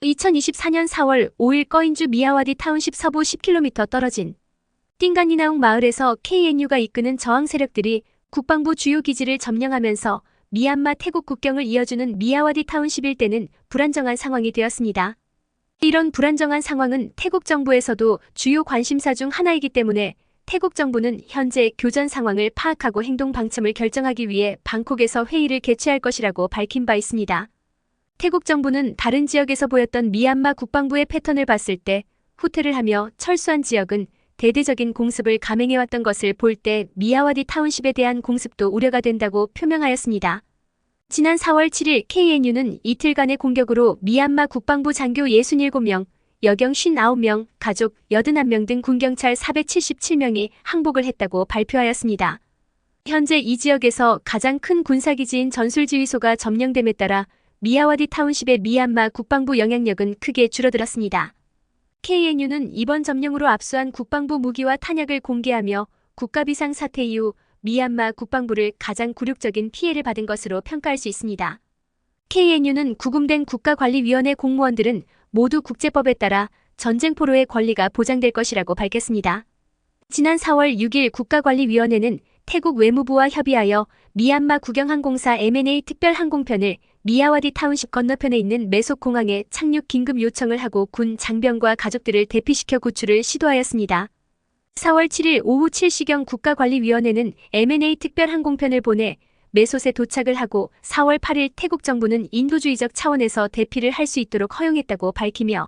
2024년 4월 5일 꺼인주 미야와디 타운십 서부 10km 떨어진 띵가니나웅 마을에서 KNU가 이끄는 저항 세력들이 국방부 주요 기지를 점령하면서 미얀마 태국 국경을 이어주는 미야와디 타운십 일대는 불안정한 상황이 되었습니다. 이런 불안정한 상황은 태국 정부에서도 주요 관심사 중 하나이기 때문에 태국 정부는 현재 교전 상황을 파악하고 행동 방침을 결정하기 위해 방콕에서 회의를 개최할 것이라고 밝힌 바 있습니다. 태국 정부는 다른 지역에서 보였던 미얀마 국방부의 패턴을 봤을 때 후퇴를 하며 철수한 지역은 대대적인 공습을 감행해왔던 것을 볼 때 미야와디 타운십에 대한 공습도 우려가 된다고 표명하였습니다. 지난 4월 7일 KNU는 이틀간의 공격으로 미얀마 국방부 장교 67명, 여경 59명, 가족 81명 등 군경찰 477명이 항복을 했다고 발표하였습니다. 현재 이 지역에서 가장 큰 군사기지인 전술지휘소가 점령됨에 따라 미야와디 타운십의 미얀마 국방부 영향력은 크게 줄어들었습니다. KNU는 이번 점령으로 압수한 국방부 무기와 탄약을 공개하며 국가비상 사태 이후 미얀마 국방부를 가장 굴욕적인 피해를 받은 것으로 평가할 수 있습니다. KNU는 구금된 국가관리위원회 공무원들은 모두 국제법에 따라 전쟁포로의 권리가 보장될 것이라고 밝혔습니다. 지난 4월 6일 국가관리위원회는 태국 외무부와 협의하여 미얀마 국영항공사 M&A 특별항공편을 미야와디 타운십 건너편에 있는 메속 공항에 착륙 긴급 요청을 하고 군 장병과 가족들을 대피시켜 구출을 시도하였습니다. 4월 7일 오후 7시경 국가관리위원회는 M&A 특별항공편을 보내 메솥에 도착을 하고 4월 8일 태국 정부는 인도주의적 차원에서 대피를 할 수 있도록 허용했다고 밝히며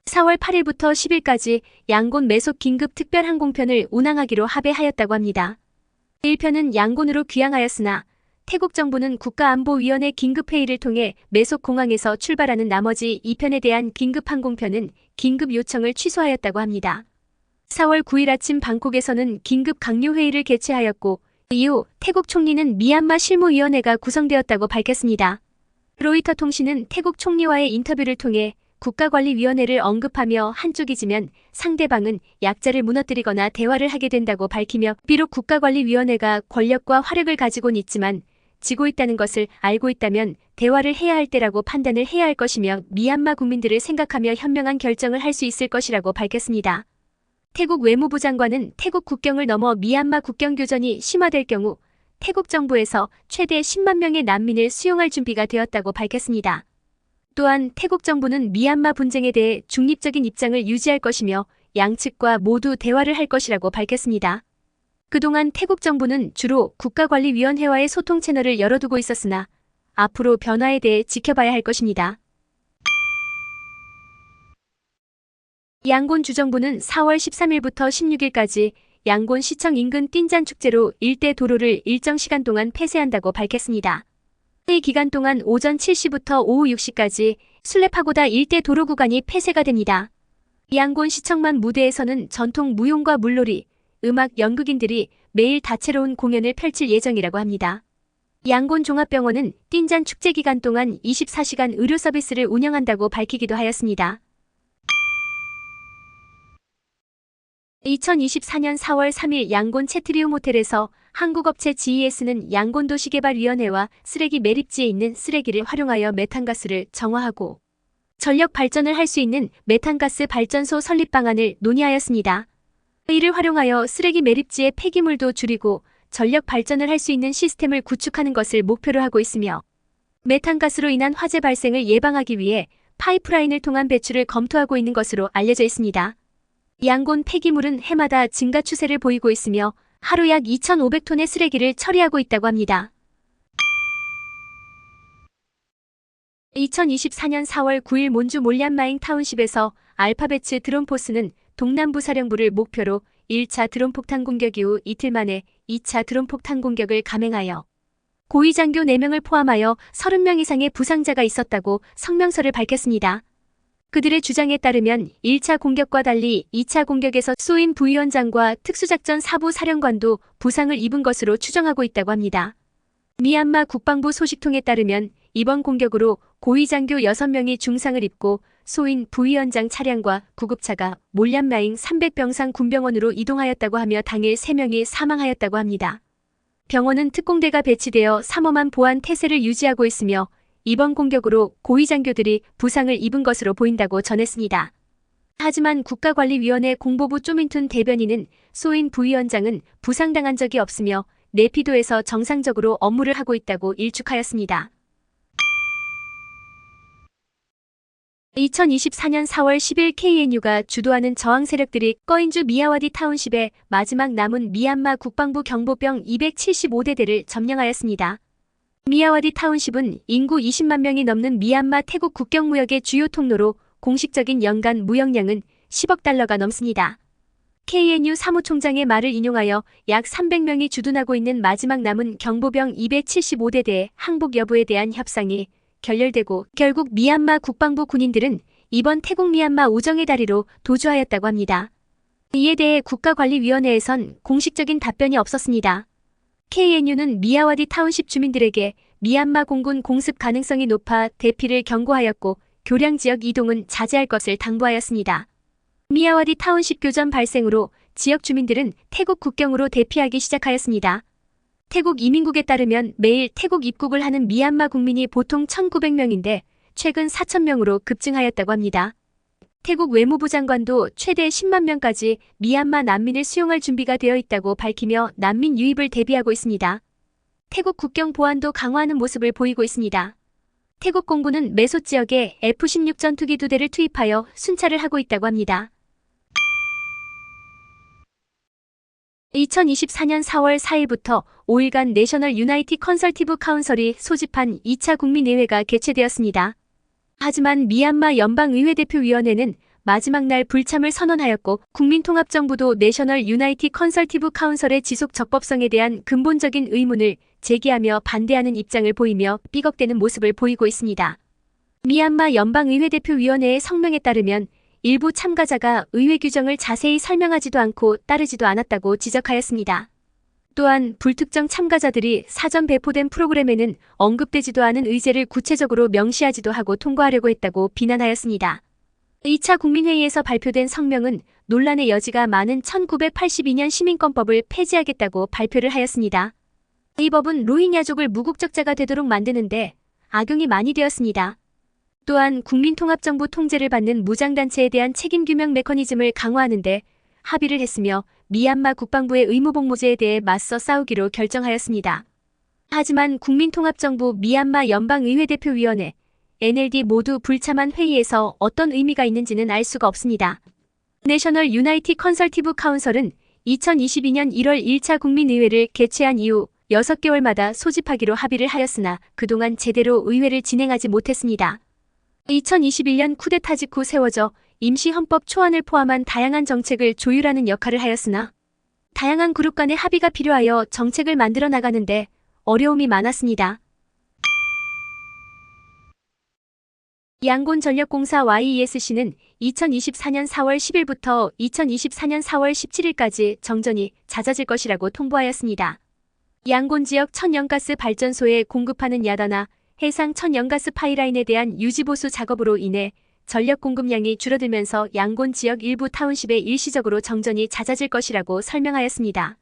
4월 8일부터 10일까지 양곤 메속 긴급 특별항공편을 운항하기로 합의하였다고 합니다. 1편은 양곤으로 귀향하였으나 태국 정부는 국가안보위원회 긴급회의를 통해 메속 공항에서 출발하는 나머지 2편에 대한 긴급항공편은 긴급 요청을 취소하였다고 합니다. 4월 9일 아침 방콕에서는 긴급 강요회의를 개최하였고 이후 태국 총리는 미얀마 실무위원회가 구성되었다고 밝혔습니다. 로이터 통신은 태국 총리와의 인터뷰를 통해 국가관리위원회를 언급하며 한쪽이 지면 상대방은 약자를 무너뜨리거나 대화를 하게 된다고 밝히며 비록 국가관리위원회가 권력과 화력을 가지고는 있지만 지고 있다는 것을 알고 있다면 대화를 해야 할 때라고 판단을 해야 할 것이며 미얀마 국민들을 생각하며 현명한 결정을 할 수 있을 것이라고 밝혔습니다. 태국 외무부 장관은 태국 국경을 넘어 미얀마 국경 교전이 심화될 경우 태국 정부에서 최대 10만 명의 난민을 수용할 준비가 되었다고 밝혔습니다. 또한 태국 정부는 미얀마 분쟁에 대해 중립적인 입장을 유지할 것이며 양측과 모두 대화를 할 것이라고 밝혔습니다. 그동안 태국 정부는 주로 국가관리위원회와의 소통 채널을 열어두고 있었으나 앞으로 변화에 대해 지켜봐야 할 것입니다. 양곤 주정부는 4월 13일부터 16일까지 양곤 시청 인근 띵잔 축제로 일대 도로를 일정 시간 동안 폐쇄한다고 밝혔습니다. 이 기간 동안 오전 7시부터 오후 6시까지 술래파고다 일대 도로 구간이 폐쇄가 됩니다. 양곤 시청만 무대에서는 전통 무용과 물놀이, 음악 연극인들이 매일 다채로운 공연을 펼칠 예정이라고 합니다. 양곤 종합병원은 띵잔 축제 기간 동안 24시간 의료 서비스를 운영한다고 밝히기도 하였습니다. 2024년 4월 3일 양곤 채트리움 호텔에서 한국업체 GES는 양곤도시개발위원회와 쓰레기 매립지에 있는 쓰레기를 활용하여 메탄가스를 정화하고 전력 발전을 할 수 있는 메탄가스 발전소 설립 방안을 논의하였습니다. 이를 활용하여 쓰레기 매립지의 폐기물도 줄이고 전력 발전을 할 수 있는 시스템을 구축하는 것을 목표로 하고 있으며 메탄가스로 인한 화재 발생을 예방하기 위해 파이프라인을 통한 배출을 검토하고 있는 것으로 알려져 있습니다. 양곤 폐기물은 해마다 증가 추세를 보이고 있으며 하루 약 2,500톤의 쓰레기를 처리하고 있다고 합니다. 2024년 4월 9일 몬주 몰리안마잉 타운십에서 알파베츠 드론포스는 동남부 사령부를 목표로 1차 드론폭탄 공격 이후 이틀 만에 2차 드론폭탄 공격을 감행하여 고위장교 4명을 포함하여 30명 이상의 부상자가 있었다고 성명서를 밝혔습니다. 그들의 주장에 따르면 1차 공격과 달리 2차 공격에서 소인 부위원장과 특수작전 사부 사령관도 부상을 입은 것으로 추정하고 있다고 합니다. 미얀마 국방부 소식통에 따르면 이번 공격으로 고위장교 6명이 중상을 입고 소인 부위원장 차량과 구급차가 몰리안마잉 300병상 군병원으로 이동하였다고 하며 당일 3명이 사망하였다고 합니다. 병원은 특공대가 배치되어 삼엄한 보안 태세를 유지하고 있으며 이번 공격으로 고위장교들이 부상을 입은 것으로 보인다고 전했습니다. 하지만 국가관리위원회 공보부 쪼민툰 대변인은 소인 부위원장은 부상당한 적이 없으며 네피도에서 정상적으로 업무를 하고 있다고 일축하였습니다. 2024년 4월 10일 KNU가 주도하는 저항 세력들이 꺼인주 미야와디 타운십의 마지막 남은 미얀마 국방부 경보병 275대대를 점령하였습니다. 미야와디 타운십은 인구 20만 명이 넘는 미얀마 태국 국경무역의 주요 통로로 공식적인 연간 무역량은 10억 달러가 넘습니다. KNU 사무총장의 말을 인용하여 약 300명이 주둔하고 있는 마지막 남은 경보병 275대대의 항복 여부에 대한 협상이 결렬되고 결국 미얀마 국방부 군인들은 이번 태국 미얀마 우정의 다리로 도주하였다고 합니다. 이에 대해 국가관리위원회에선 공식적인 답변이 없었습니다. KNU는 미야와디 타운십 주민들에게 미얀마 공군 공습 가능성이 높아 대피를 경고하였고 교량 지역 이동은 자제할 것을 당부하였습니다. 미야와디 타운십 교전 발생으로 지역 주민들은 태국 국경으로 대피하기 시작하였습니다. 태국 이민국에 따르면 매일 태국 입국을 하는 미얀마 국민이 보통 1,900명인데 최근 4,000명으로 급증하였다고 합니다. 태국 외무부 장관도 최대 10만 명까지 미얀마 난민을 수용할 준비가 되어 있다고 밝히며 난민 유입을 대비하고 있습니다. 태국 국경 보안도 강화하는 모습을 보이고 있습니다. 태국 공군은 메소 지역에 F-16 전투기 2대를 투입하여 순찰을 하고 있다고 합니다. 2024년 4월 4일부터 5일간 내셔널 유나이티 컨설티브 카운슬이 소집한 2차 국민의회가 개최되었습니다. 하지만 미얀마 연방의회대표위원회는 마지막 날 불참을 선언하였고 국민통합정부도 내셔널 유나이티 컨설티브 카운슬의 지속 적법성에 대한 근본적인 의문을 제기하며 반대하는 입장을 보이며 삐걱대는 모습을 보이고 있습니다. 미얀마 연방의회대표위원회의 성명에 따르면 일부 참가자가 의회 규정을 자세히 설명하지도 않고 따르지도 않았다고 지적하였습니다. 또한 불특정 참가자들이 사전 배포된 프로그램에는 언급되지도 않은 의제를 구체적으로 명시하지도 하고 통과하려고 했다고 비난하였습니다. 2차 국민회의에서 발표된 성명은 논란의 여지가 많은 1982년 시민권법을 폐지하겠다고 발표를 하였습니다. 이 법은 로힝야족을 무국적자가 되도록 만드는데 악용이 많이 되었습니다. 또한 국민통합정부 통제를 받는 무장단체에 대한 책임규명 메커니즘을 강화하는 데 합의를 했으며 미얀마 국방부의 의무복무제에 대해 맞서 싸우기로 결정하였습니다. 하지만 국민통합정부 미얀마 연방의회대표위원회 NLD 모두 불참한 회의에서 어떤 의미가 있는지는 알 수가 없습니다. 내셔널 유나이티 컨설티브 카운슬은 2022년 1월 1차 국민의회를 개최한 이후 6개월마다 소집하기로 합의를 하였으나 그동안 제대로 의회를 진행하지 못했습니다. 2021년 쿠데타 직후 세워져 임시헌법 초안을 포함한 다양한 정책을 조율하는 역할을 하였으나 다양한 그룹 간의 합의가 필요하여 정책을 만들어 나가는데 어려움이 많았습니다. 양곤전력공사 YESC는 2024년 4월 10일부터 2024년 4월 17일까지 정전이 잦아질 것이라고 통보하였습니다. 양곤 지역 천연가스 발전소에 공급하는 야다나 해상 천연가스 파이라인에 대한 유지보수 작업으로 인해 전력 공급량이 줄어들면서 양곤 지역 일부 타운십에 일시적으로 정전이 잦아질 것이라고 설명하였습니다.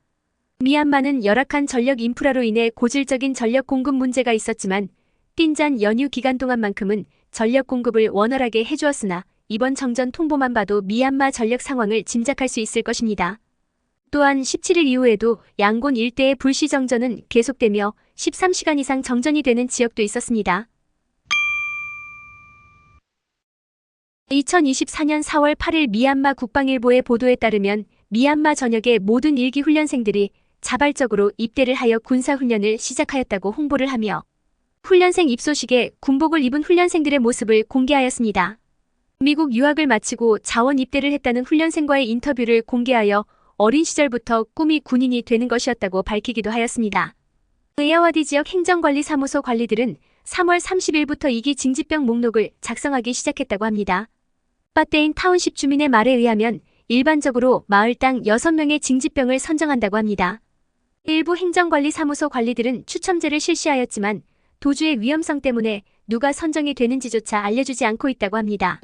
미얀마는 열악한 전력 인프라로 인해 고질적인 전력 공급 문제가 있었지만 띵잔 연휴 기간 동안만큼은 전력 공급을 원활하게 해주었으나 이번 정전 통보만 봐도 미얀마 전력 상황을 짐작할 수 있을 것입니다. 또한 17일 이후에도 양곤 일대의 불시 정전은 계속되며 13시간 이상 정전이 되는 지역도 있었습니다. 2024년 4월 8일 미얀마 국방일보의 보도에 따르면 미얀마 전역의 모든 일기 훈련생들이 자발적으로 입대를 하여 군사훈련을 시작하였다고 홍보를 하며 훈련생 입소식에 군복을 입은 훈련생들의 모습을 공개하였습니다. 미국 유학을 마치고 자원 입대를 했다는 훈련생과의 인터뷰를 공개하여 어린 시절부터 꿈이 군인이 되는 것이었다고 밝히기도 하였습니다. 의야와디 지역 행정관리사무소 관리들은 3월 30일부터 2기 징집병 목록을 작성하기 시작했다고 합니다. 빠떼인 타운십 주민의 말에 의하면 일반적으로 마을당 6명의 징집병을 선정한다고 합니다. 일부 행정관리사무소 관리들은 추첨제를 실시하였지만 도주의 위험성 때문에 누가 선정이 되는지조차 알려주지 않고 있다고 합니다.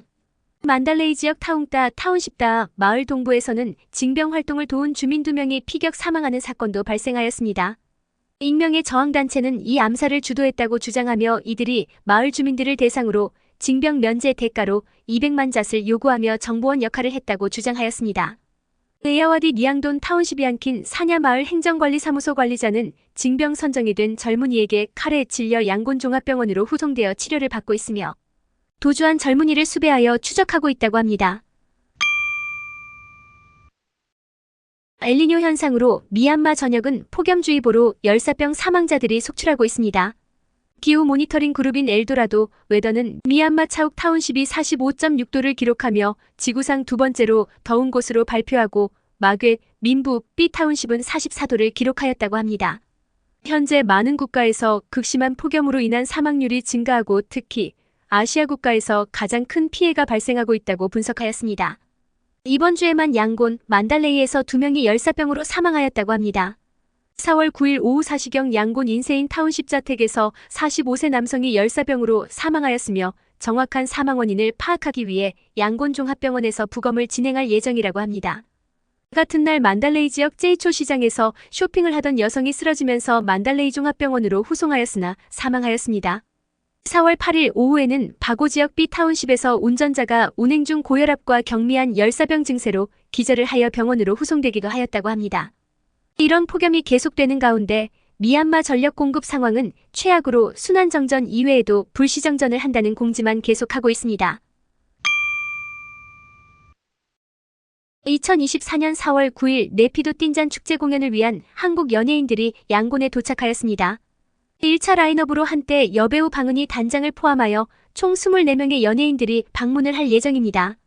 만달레이 지역 타웅따 타운십따 마을 동부에서는 징병 활동을 도운 주민 2명이 피격 사망하는 사건도 발생하였습니다. 익명의 저항단체는 이 암살을 주도했다고 주장하며 이들이 마을 주민들을 대상으로 징병 면제 대가로 200만 잣을 요구하며 정보원 역할을 했다고 주장하였습니다. 에야와디 니앙돈 타운십이 안킨 사냐마을 행정관리사무소 관리자는 징병 선정이 된 젊은이에게 칼에 찔려 양곤 종합병원으로 후송되어 치료를 받고 있으며 도주한 젊은이를 수배하여 추적하고 있다고 합니다. 엘니뇨 현상으로 미얀마 전역은 폭염주의보로 열사병 사망자들이 속출하고 있습니다. 기후 모니터링 그룹인 엘도라도 웨더는 미얀마 차욱 타운십이 45.6도를 기록하며 지구상 두 번째로 더운 곳으로 발표하고 마괴, 민부, B 타운십은 44도를 기록하였다고 합니다. 현재 많은 국가에서 극심한 폭염으로 인한 사망률이 증가하고 특히 아시아 국가에서 가장 큰 피해가 발생하고 있다고 분석하였습니다. 이번 주에만 양곤, 만달레이에서 2명이 열사병으로 사망하였다고 합니다. 4월 9일 오후 4시경 양곤 인세인 타운십 자택에서 45세 남성이 열사병으로 사망하였으며 정확한 사망 원인을 파악하기 위해 양곤 종합병원에서 부검을 진행할 예정이라고 합니다. 같은 날 만달레이 지역 제이초 시장에서 쇼핑을 하던 여성이 쓰러지면서 만달레이 종합병원으로 후송하였으나 사망하였습니다. 4월 8일 오후에는 바고 지역 B 타운십에서 운전자가 운행 중 고혈압과 경미한 열사병 증세로 기절을 하여 병원으로 후송되기도 하였다고 합니다. 이런 폭염이 계속되는 가운데 미얀마 전력 공급 상황은 최악으로 순환정전 이외에도 불시정전을 한다는 공지만 계속하고 있습니다. 2024년 4월 9일 네피도 띵잔 축제 공연을 위한 한국 연예인들이 양곤에 도착하였습니다. 1차 라인업으로 한때 여배우 방은희 단장을 포함하여 총 24명의 연예인들이 방문을 할 예정입니다.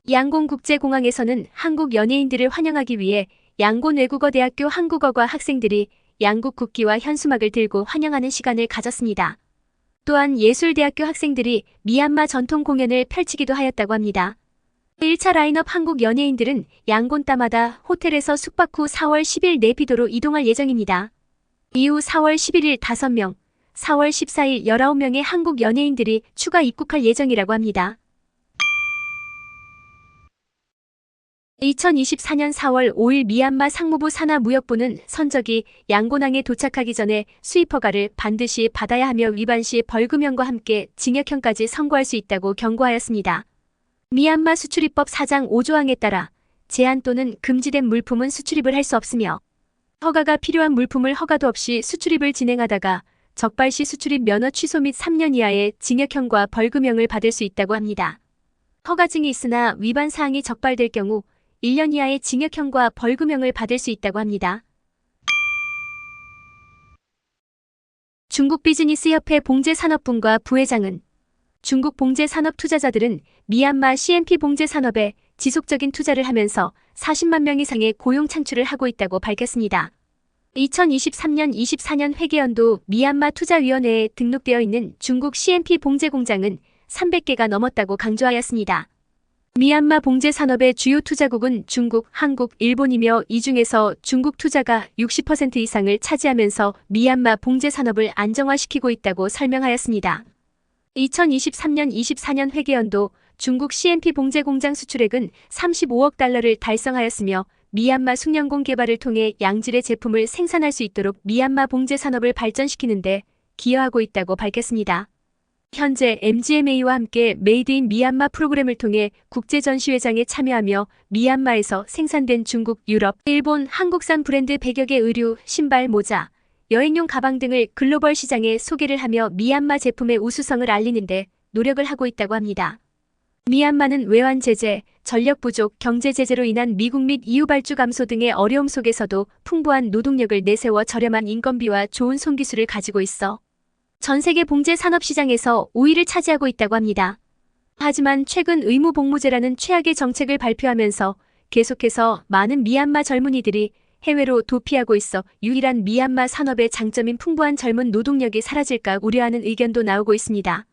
양곤국제공항에서는 한국 연예인들을 환영하기 위해 양곤 외국어대학교 한국어과 학생들이 양국 국기와 현수막을 들고 환영하는 시간을 가졌습니다. 또한 예술대학교 학생들이 미얀마 전통 공연을 펼치기도 하였다고 합니다. 1차 라인업 한국 연예인들은 양곤 따마다 호텔에서 숙박 후 4월 10일 네피도로 이동할 예정입니다. 이후 4월 11일 5명, 4월 14일 19명의 한국 연예인들이 추가 입국할 예정이라고 합니다. 2024년 4월 5일 미얀마 상무부 산하무역부는 선적이 양곤항에 도착하기 전에 수입허가를 반드시 받아야 하며 위반 시 벌금형과 함께 징역형까지 선고할 수 있다고 경고하였습니다. 미얀마 수출입법 4장 5조항에 따라 제한 또는 금지된 물품은 수출입을 할 수 없으며 허가가 필요한 물품을 허가도 없이 수출입을 진행하다가 적발시 수출입 면허 취소 및 3년 이하의 징역형과 벌금형을 받을 수 있다고 합니다. 허가증이 있으나 위반 사항이 적발될 경우 1년 이하의 징역형과 벌금형을 받을 수 있다고 합니다. 중국 비즈니스협회 봉제산업분과 부회장은 중국 봉제산업 투자자들은 미얀마 CNP 봉제산업에 지속적인 투자를 하면서 40만 명 이상의 고용 창출을 하고 있다고 밝혔습니다. 2023년 24년 회계연도 미얀마 투자위원회에 등록되어 있는 중국 CNP 봉제 공장은 300개가 넘었다고 강조하였습니다. 미얀마 봉제 산업의 주요 투자국은 중국, 한국, 일본이며 이 중에서 중국 투자가 60% 이상을 차지하면서 미얀마 봉제 산업을 안정화시키고 있다고 설명하였습니다. 2023년 24년 회계연도 중국 CNP 봉제 공장 수출액은 35억 달러를 달성하였으며 미얀마 숙련공 개발을 통해 양질의 제품을 생산할 수 있도록 미얀마 봉제 산업을 발전시키는 데 기여하고 있다고 밝혔습니다. 현재 MGMA와 함께 메이드 인 미얀마 프로그램을 통해 국제전시회장에 참여하며 미얀마에서 생산된 중국, 유럽, 일본, 한국산 브랜드 100여 개 의류, 신발, 모자, 여행용 가방 등을 글로벌 시장에 소개를 하며 미얀마 제품의 우수성을 알리는 데 노력을 하고 있다고 합니다. 미얀마는 외환 제재, 전력 부족, 경제 제재로 인한 미국 및 EU 발주 감소 등의 어려움 속에서도 풍부한 노동력을 내세워 저렴한 인건비와 좋은 손기술을 가지고 있어 전 세계 봉제 산업 시장에서 5위를 차지하고 있다고 합니다. 하지만 최근 의무복무제라는 최악의 정책을 발표하면서 계속해서 많은 미얀마 젊은이들이 해외로 도피하고 있어 유일한 미얀마 산업의 장점인 풍부한 젊은 노동력이 사라질까 우려하는 의견도 나오고 있습니다.